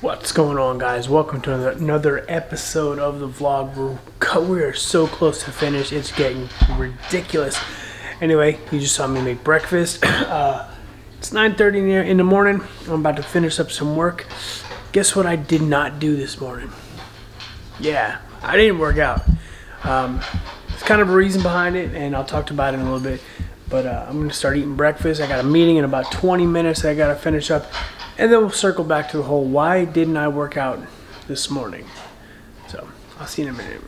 What's going on, guys? Welcome to another episode of the vlog. We are so close to finish. It's getting ridiculous. Anyway, you just saw me make breakfast. It's 9:30 in the morning. I'm about to finish up some work. Guess what I did not do this morning? Yeah, I didn't work out. There's kind of a reason behind it, and I'll talk about it in a little bit. But I'm going to start eating breakfast. I got a meeting in about 20 minutes that I got to finish up. And then we'll circle back to the whole why didn't I work out this morning. So I'll see you in a minute.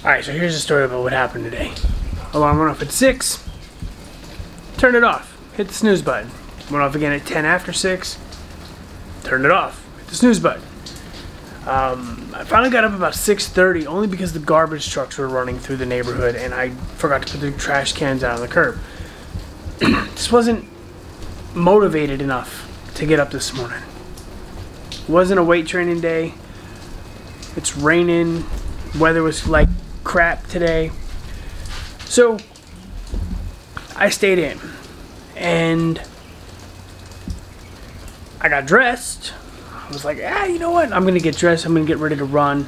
Alright, so here's the story about what happened today. Alarm went off at 6. Turned it off. Hit the snooze button. Went off again at 10 after 6. Turned it off. Hit the snooze button. I finally got up about 6:30 only because the garbage trucks were running through the neighborhood and I forgot to put the trash cans out on the curb. Just wasn't motivated enough to get up this morning. It wasn't a weight training day. It's raining. Weather was like crap today. So I stayed in and I got dressed. I was like, you know what? I'm going to get dressed. I'm going to get ready to run.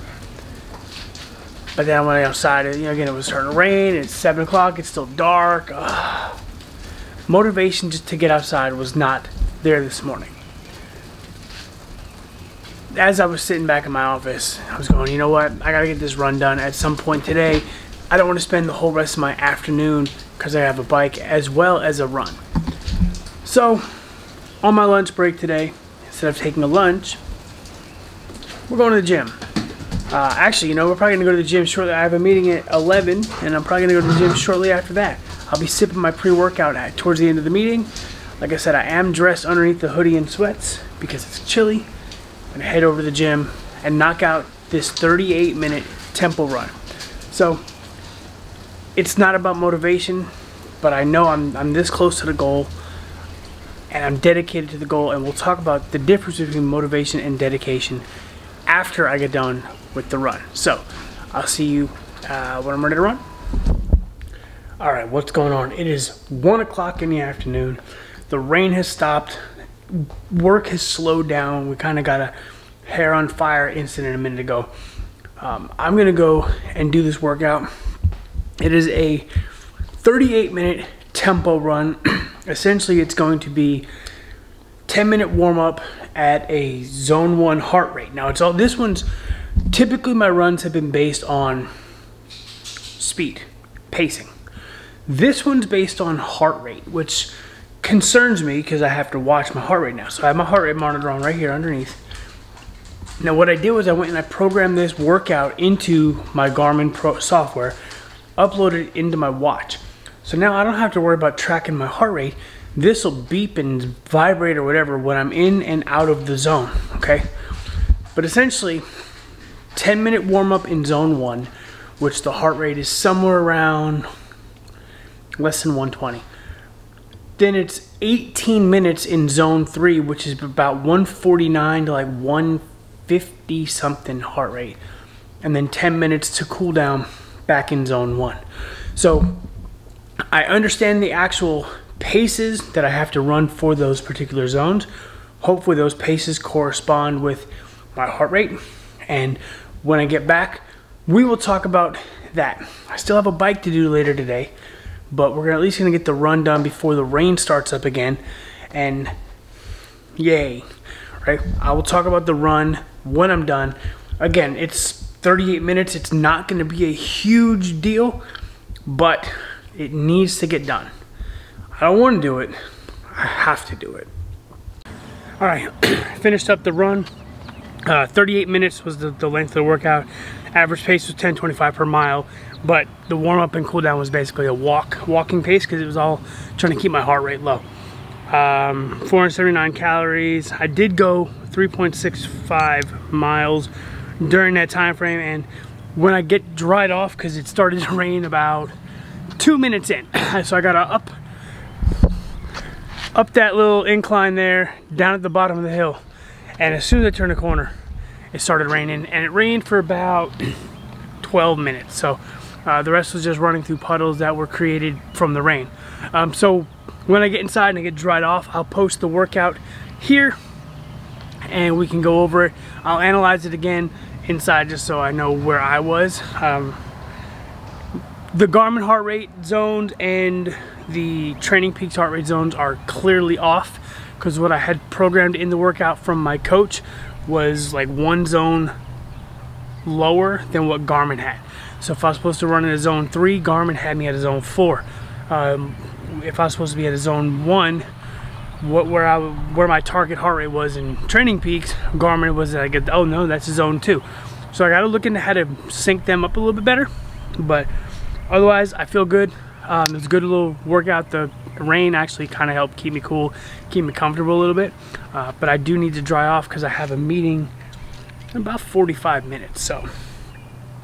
But then I went outside. Again, it was starting to rain. It's 7 o'clock. It's still dark. Motivation just to get outside was not there this morning. As I was sitting back in my office, I was going, you know what? I got to get this run done at some point today. I don't want to spend the whole rest of my afternoon because I have a bike as well as a run. So, on my lunch break today, instead of taking a lunch, we're going to the gym. Actually, we're probably going to go to the gym shortly. I have a meeting at 11, and I'm probably going to go to the gym shortly after that. I'll be sipping my pre-workout towards the end of the meeting. Like I said, I am dressed underneath the hoodie and sweats because it's chilly. I'm going to head over to the gym and knock out this 38-minute tempo run. So, it's not about motivation, but I know I'm this close to the goal. And I'm dedicated to the goal, and we'll talk about the difference between motivation and dedication after I get done with the run. So, I'll see you when I'm ready to run. Alright, what's going on? It is 1 o'clock in the afternoon. The rain has stopped. Work has slowed down. We kind of got a hair on fire incident a minute ago. I'm going to go and do this workout. It is a 38-minute tempo run. Essentially, it's going to be 10-minute warm-up at a zone 1 heart rate. Now, this one's typically my runs have been based on speed, pacing. This one's based on heart rate, which concerns me because I have to watch my heart rate now. So I have my heart rate monitor on right here underneath. Now, what I did was I went and I programmed this workout into my Garmin Pro software, uploaded it into my watch. So now I don't have to worry about tracking my heart rate. This will beep and vibrate or whatever when I'm in and out of the zone, okay? But essentially, 10-minute warm-up in zone 1, which the heart rate is somewhere around less than 120. Then it's 18 minutes in zone 3, which is about 149 to like 150 something heart rate. And then 10 minutes to cool down back in zone 1. So I understand the actual paces that I have to run for those particular zones. Hopefully those paces correspond with my heart rate. And when I get back, we will talk about that. I still have a bike to do later today, but we're at least going to get the run done before the rain starts up again. And yay, right? I will talk about the run when I'm done. Again, it's 38 minutes. It's not going to be a huge deal, but it needs to get done. I don't want to do it. I have to do it. All right, finished up the run. 38 minutes was the length of the workout. Average pace was 10:25 per mile, but the warm-up and cool-down was basically a walking pace because it was all trying to keep my heart rate low. 479 calories. I did go 3.65 miles during that time frame, and when I get dried off, because it started to rain about 2 minutes in, so I gotta up that little incline there, down at the bottom of the hill, and as soon as I turned the corner, it started raining, and it rained for about 12 minutes. So the rest was just running through puddles that were created from the rain. So when I get inside and I get dried off, I'll post the workout here and we can go over it. I'll analyze it again inside just so I know where I was. The Garmin heart rate zones and the Training Peaks heart rate zones are clearly off, because what I had programmed in the workout from my coach was like one zone lower than what Garmin had. So if I was supposed to run in a zone 3, Garmin had me at a zone 4. If I was supposed to be at a zone 1, where my target heart rate was in Training Peaks, Garmin was like, oh no, that's a zone 2. So I got to look into how to sync them up a little bit better, but otherwise I feel good. It was a good little workout. The rain actually kind of helped keep me cool, keep me comfortable a little bit, but I do need to dry off because I have a meeting in about 45 minutes, so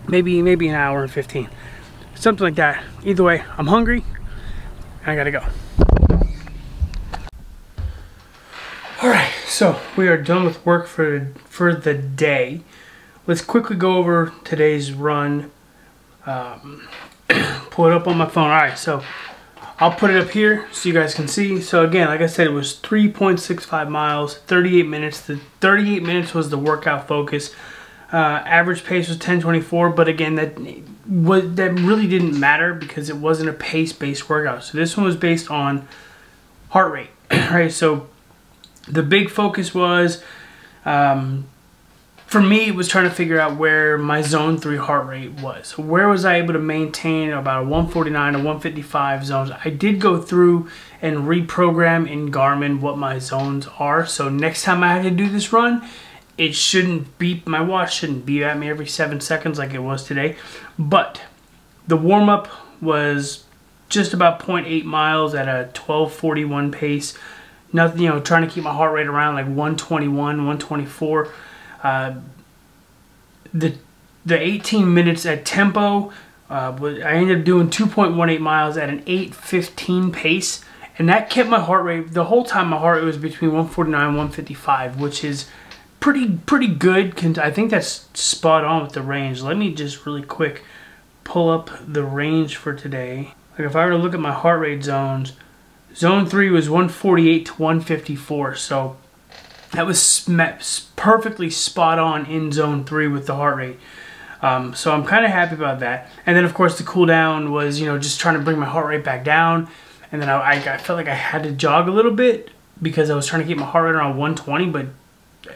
maybe an hour and 15, something like that. Either way, I'm hungry and I gotta go. Alright, so we are done with work for the day. Let's quickly go over today's run. Pull it up on my phone. Alright, so I'll put it up here so you guys can see. So again, like I said, it was 3.65 miles, 38 minutes. The 38 minutes was the workout focus. Average pace was 10:24, but again, that really didn't matter because it wasn't a pace-based workout. So this one was based on heart rate. Right, so the big focus was, for me, it was trying to figure out where my zone 3 heart rate was. Where was I able to maintain about a 149 to 155 zones? I did go through and reprogram in Garmin what my zones are. So next time I had to do this run, it shouldn't beep, my watch shouldn't beep at me every 7 seconds like it was today. But the warm-up was just about 0.8 miles at a 12:41 pace. Nothing, you know, trying to keep my heart rate around like 121, 124. The 18 minutes at tempo, I ended up doing 2.18 miles at an 8:15 pace, and that kept my heart rate, the whole time my heart rate was between 149 and 155, which is pretty good. I think that's spot on with the range. Let me just really quick pull up the range for today. Like if I were to look at my heart rate zones, zone 3 was 148 to 154, so that was perfectly spot on in zone 3 with the heart rate. So I'm kind of happy about that. And then of course the cool down was, you know, just trying to bring my heart rate back down. And then I felt like I had to jog a little bit because I was trying to keep my heart rate around 120, but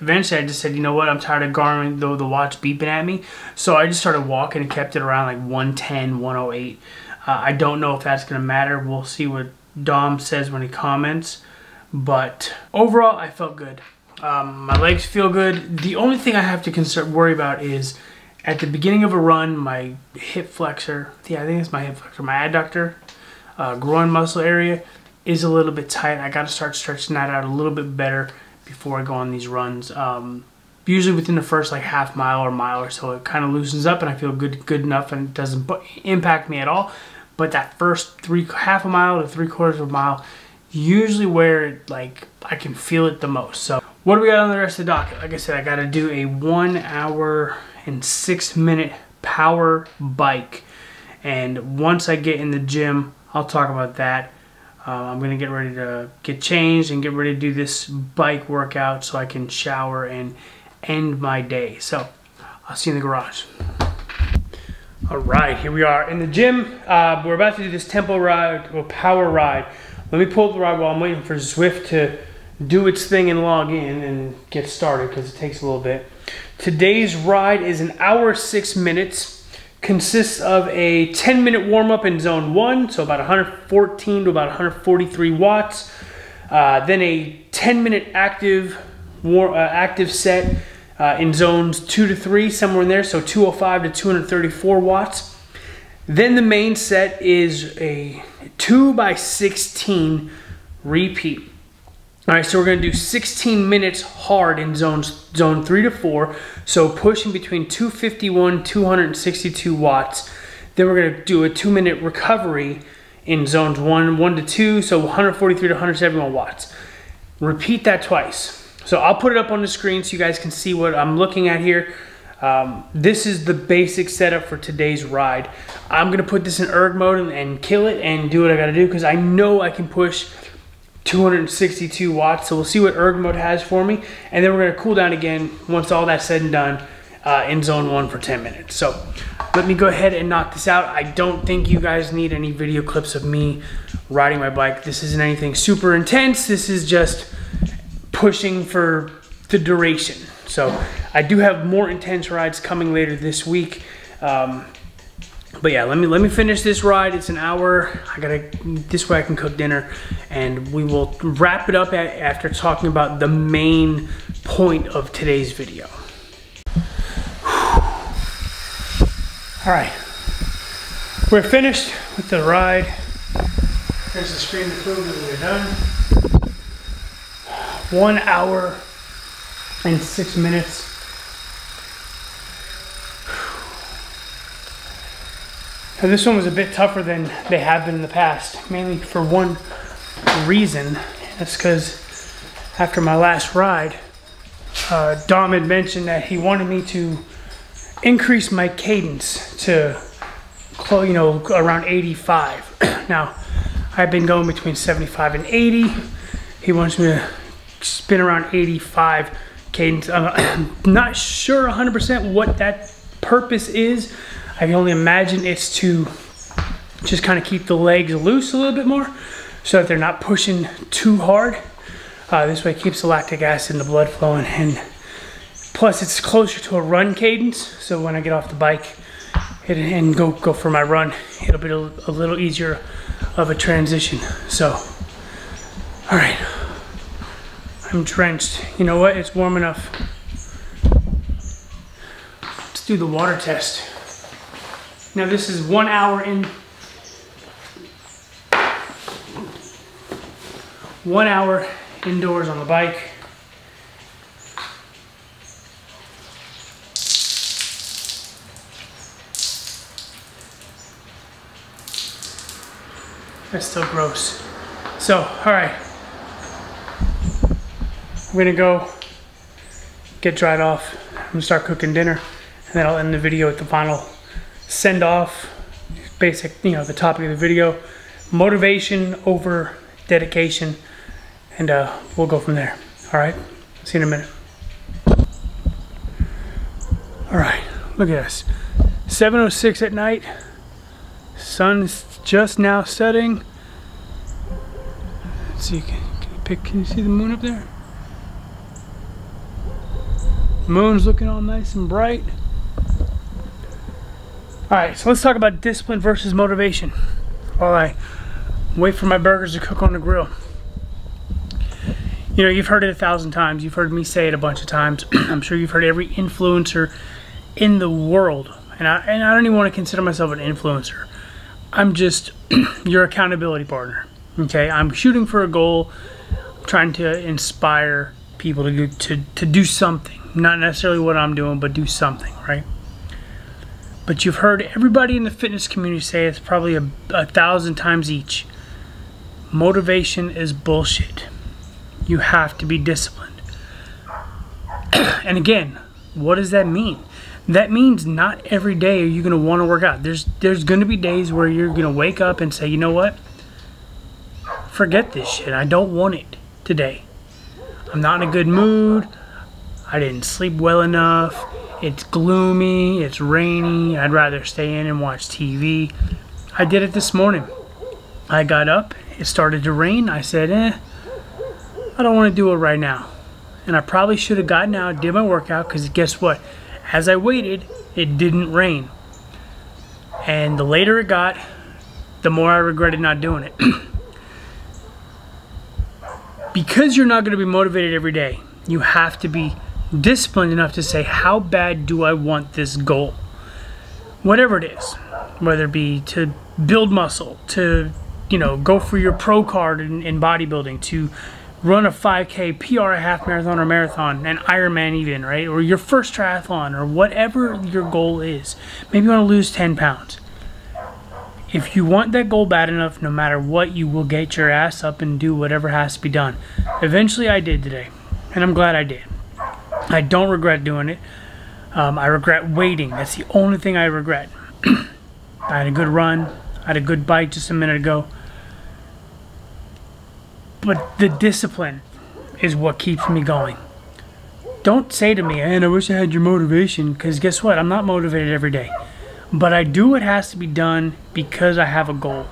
eventually I just said, you know what, I'm tired of Garmin, the watch beeping at me. So I just started walking and kept it around like 110, 108. I don't know if that's going to matter. We'll see what Dom says when he comments. But overall, I felt good. My legs feel good. The only thing I have to worry about is at the beginning of a run, my hip flexor, yeah, I think it's my hip flexor, my adductor, groin muscle area is a little bit tight. I got to start stretching that out a little bit better before I go on these runs. Usually within the first like half mile or mile or so, it kind of loosens up and I feel good enough and it doesn't impact me at all. But that first half a mile to 3/4 of a mile, usually where like I can feel it the most. So what do we got on the rest of the docket? Like I said, I got to do a 1 hour and 6 minute power bike. And once I get in the gym, I'll talk about that. I'm going to get ready to get changed and get ready to do this bike workout so I can shower and end my day. So I'll see you in the garage. All right, here we are in the gym. We're about to do this tempo ride or power ride. Let me pull up the ride while I'm waiting for Zwift to do its thing and log in and get started because it takes a little bit. Today's ride is 1 hour 6 minutes. Consists of a 10-minute warm-up in zone 1, so about 114 to about 143 watts. Then a 10-minute active set in zones 2 to 3, somewhere in there, so 205 to 234 watts. Then the main set is a 2x16 repeat. All right, so we're going to do 16 minutes hard in zone 3 to 4, so pushing between 251 262 watts. Then we're going to do a 2-minute recovery in zones 1 to 2, so 143 to 171 watts. Repeat that twice. So I'll put it up on the screen so you guys can see what I'm looking at here. This is the basic setup for today's ride. I'm going to put this in erg mode and kill it and do what I got to do because I know I can push 262 watts. So we'll see what erg mode has for me. And then we're gonna cool down again once all that's said and done in zone 1 for 10 minutes. So let me go ahead and knock this out. I don't think you guys need any video clips of me riding my bike. This isn't anything super intense. This is just pushing for the duration. So I do have more intense rides coming later this week. But yeah, let me finish this ride. It's an hour. This way I can cook dinner, and we will wrap it up after talking about the main point of today's video. All right, we're finished with the ride. Here's the screen to prove that we're done. 1 hour and 6 minutes. Now this one was a bit tougher than they have been in the past, mainly for one reason. That's because after my last ride, Dom had mentioned that he wanted me to increase my cadence to, you know, around 85. Now, I've been going between 75 and 80. He wants me to spin around 85 cadence. I'm not sure 100% what that purpose is. I can only imagine it's to just kind of keep the legs loose a little bit more so that they're not pushing too hard. This way it keeps the lactic acid in the blood flowing, and plus it's closer to a run cadence, so when I get off the bike and go for my run, it'll be a little easier of a transition. So, all right, I'm drenched. You know what, it's warm enough. Let's do the water test. Now this is 1 hour in. 1 hour indoors on the bike. That's still gross. So, all right. We're gonna go get dried off. I'm gonna start cooking dinner, and then I'll end the video with the final send off. Basic, you know, the topic of the video: motivation over dedication, and we'll go from there. All right. See you in a minute. All right. Look at this. 7:06 at night. Sun's just now setting. Let's see. Can you see the moon up there? Moon's looking all nice and bright. Alright, so let's talk about discipline versus motivation while I wait for my burgers to cook on the grill. You know, you've heard it 1,000 times. You've heard me say it a bunch of times. I'm sure you've heard every influencer in the world. And I don't even want to consider myself an influencer. I'm just your accountability partner. Okay, I'm shooting for a goal, trying to inspire people to do something. Not necessarily what I'm doing, but do something, right? But you've heard everybody in the fitness community say it's probably 1,000 times each. Motivation is bullshit. You have to be disciplined. And again, what does that mean? That means not every day are you going to want to work out. There's going to be days where you're going to wake up and say, you know what? Forget this shit. I don't want it today. I'm not in a good mood. I didn't sleep well enough. It's gloomy. It's rainy. I'd rather stay in and watch TV. I did it this morning. I got up. It started to rain. I said, I don't want to do it right now. And I probably should have gotten out, did my workout, because guess what? As I waited, it didn't rain. And the later it got, the more I regretted not doing it. Because you're not going to be motivated every day, you have to be disciplined enough to say, how bad do I want this goal? Whatever it is, whether it be to build muscle, to, you know, go for your pro card in bodybuilding, to run a 5K, PR a half marathon or marathon, an Ironman even, right? Or your first triathlon, or whatever your goal is. Maybe you want to lose 10 pounds. If you want that goal bad enough, no matter what, you will get your ass up and do whatever has to be done. Eventually I did today, and I'm glad I did. I don't regret doing it. I regret waiting. That's the only thing I regret. I had a good run. I had a good bite just a minute ago. But the discipline is what keeps me going. Don't say to me, man, I wish I had your motivation, because guess what? I'm not motivated every day. But I do what has to be done because I have a goal.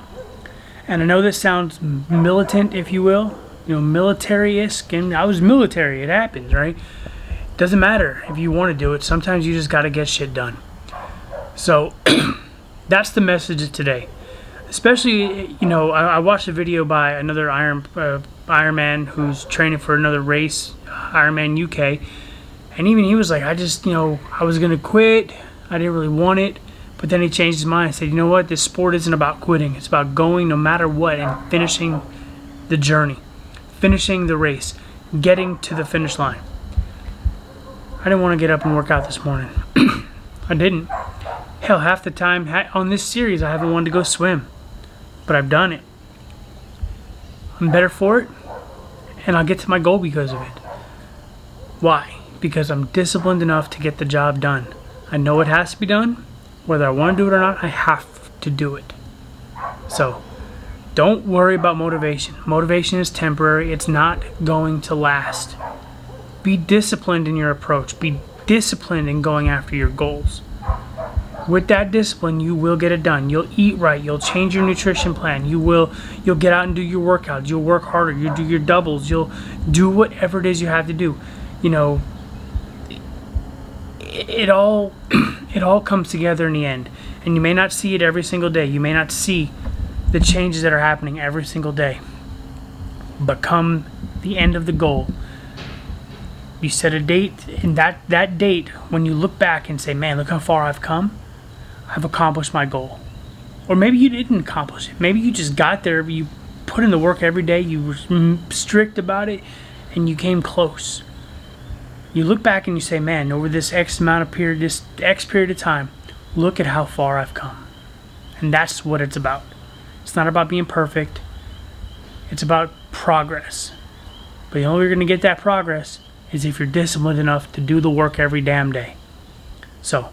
And I know this sounds militant, if you will, military-esque, and I was military, it happens, right? Doesn't matter if you want to do it. Sometimes you just got to get shit done. So that's the message of today. Especially, I watched a video by another Ironman who's training for another race, Ironman UK, and even he was like, I was going to quit. I didn't really want it. But then he changed his mind and said, you know what, this sport isn't about quitting. It's about going no matter what and finishing the journey, finishing the race, getting to the finish line. I didn't want to get up and work out this morning. I didn't. Hell, half the time on this series I haven't wanted to go swim. But I've done it. I'm better for it, and I'll get to my goal because of it. Why? Because I'm disciplined enough to get the job done. I know it has to be done. Whether I want to do it or not, I have to do it. So, don't worry about motivation. Motivation is temporary. It's not going to last. Be disciplined in your approach. Be disciplined in going after your goals. With that discipline, you will get it done. You'll eat right. You'll change your nutrition plan. You'll get out and do your workouts. You'll work harder. You'll do your doubles. You'll do whatever it is you have to do. It all comes together in the end. And you may not see it every single day. You may not see the changes that are happening every single day. But come the end of the goal, you set a date, and that date, when you look back and say, man, look how far I've come, I've accomplished my goal. Or maybe you didn't accomplish it. Maybe you just got there, you put in the work every day, you were strict about it, and you came close. You look back and you say, man, over this X amount of period, this X period of time, look at how far I've come. And that's what it's about. It's not about being perfect. It's about progress. But the only way you're going to get that progress is if you're disciplined enough to do the work every damn day. So,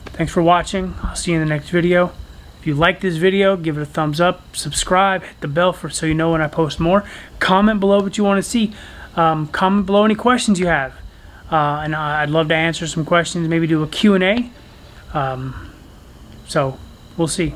thanks for watching. I'll see you in the next video. If you like this video, give it a thumbs up, subscribe, hit the bell so you know when I post more. Comment below what you want to see. Comment below any questions you have. And I'd love to answer some questions, maybe do a Q&A. So, we'll see.